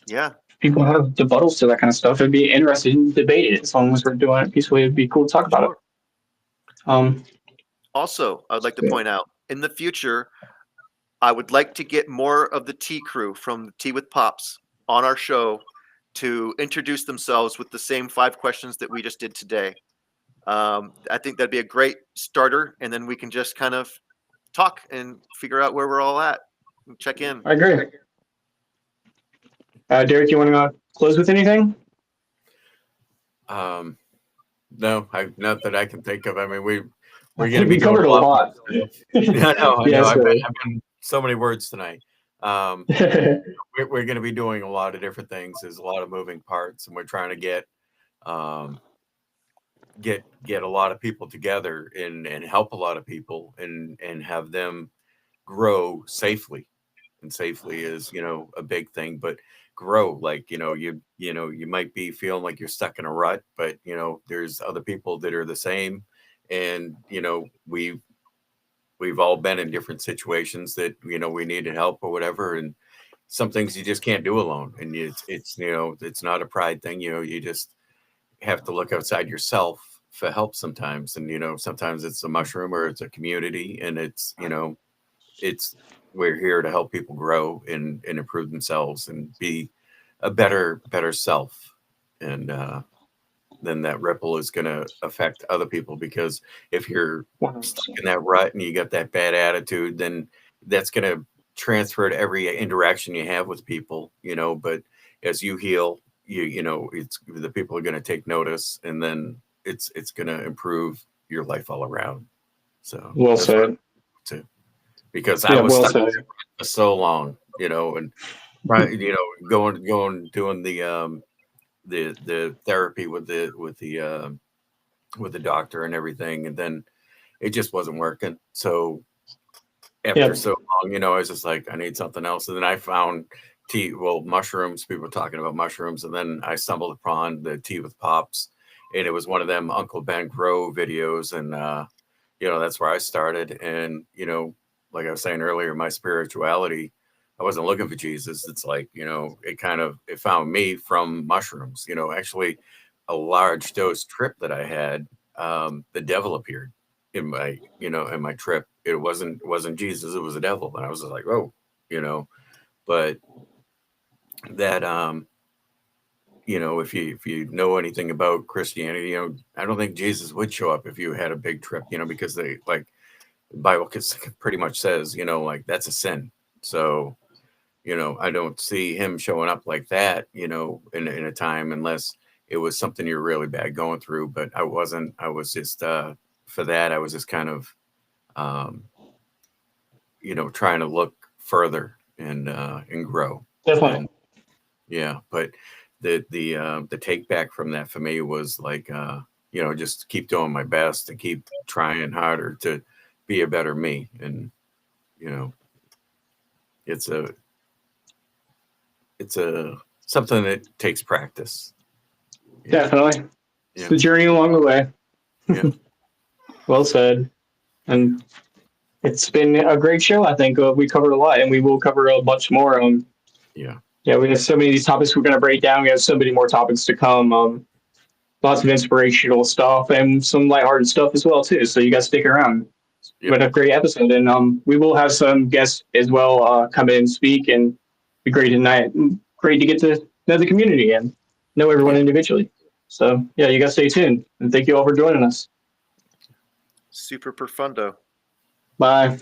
Yeah. People have debuttals to that kind of stuff. It'd be interesting to debate it as long as we're doing it peacefully. It'd be cool to talk about it. Also, I'd like to point out, in the future, I would like to get more of the Tea crew from Tea with Pops on our show to introduce themselves with the same 5 questions that we just did today. I think that'd be a great starter, and then we can just kind of talk and figure out where we're all at and check in. I agree. Derek, you want to close with anything? No, not that I can think of. I mean, we're going to be covered a lot. I know. I've been so many words tonight. We're going to be doing a lot of different things. There's a lot of moving parts, and we're trying to get a lot of people together and help a lot of people and have them grow safely. And safely is, a big thing, but grow, like, you might be feeling like you're stuck in a rut, but there's other people that are the same, and we've all been in different situations that we needed help or whatever, and some things you just can't do alone, and it's not a pride thing. You just have to look outside yourself for help sometimes, and sometimes it's a mushroom or it's a community, and it's we're here to help people grow and improve themselves and be a better self, and then that ripple is going to affect other people, because if you're stuck in that rut and you got that bad attitude, then that's going to transfer to every interaction you have with people, but as you heal, it's the people are going to take notice, and then it's going to improve your life all around. So well said. Because I was stuck for so long, and going doing the therapy with the doctor and everything, and then it just wasn't working. So after so long, I was just like, I need something else. And then I found mushrooms. People were talking about mushrooms, and then I stumbled upon the tea with pops, and it was one of them Uncle Ben Crow videos, and that's where I started. And like I was saying earlier, my spirituality, I wasn't looking for Jesus. It's like, it found me from mushrooms. Actually, a large dose trip that I had, the devil appeared in my trip. It wasn't Jesus, it was the devil. And I was just like, oh, but that, if you know anything about Christianity, I don't think Jesus would show up if you had a big trip, because they the Bible pretty much says, that's a sin. So, I don't see him showing up like that, in a time, unless it was something you're really bad going through. But I wasn't. I was just for that. I was just kind of, trying to look further and grow. Definitely. But the take back from that for me was like, just keep doing my best and keep trying harder to be a better me. And it's something that takes practice. Definitely. It's the journey along the way. Yeah. Well said. And it's been a great show. I think we covered a lot, and we will cover a bunch more. Yeah, we have so many of these topics we're going to break down. We have so many more topics to come. Lots of inspirational stuff and some lighthearted stuff as well too. So you guys stick around. Yep. What a great episode. And we will have some guests as well come in and speak, and be great tonight. Great to get to know the community and know everyone individually. So you guys stay tuned, and thank you all for joining us. Super profundo. Bye.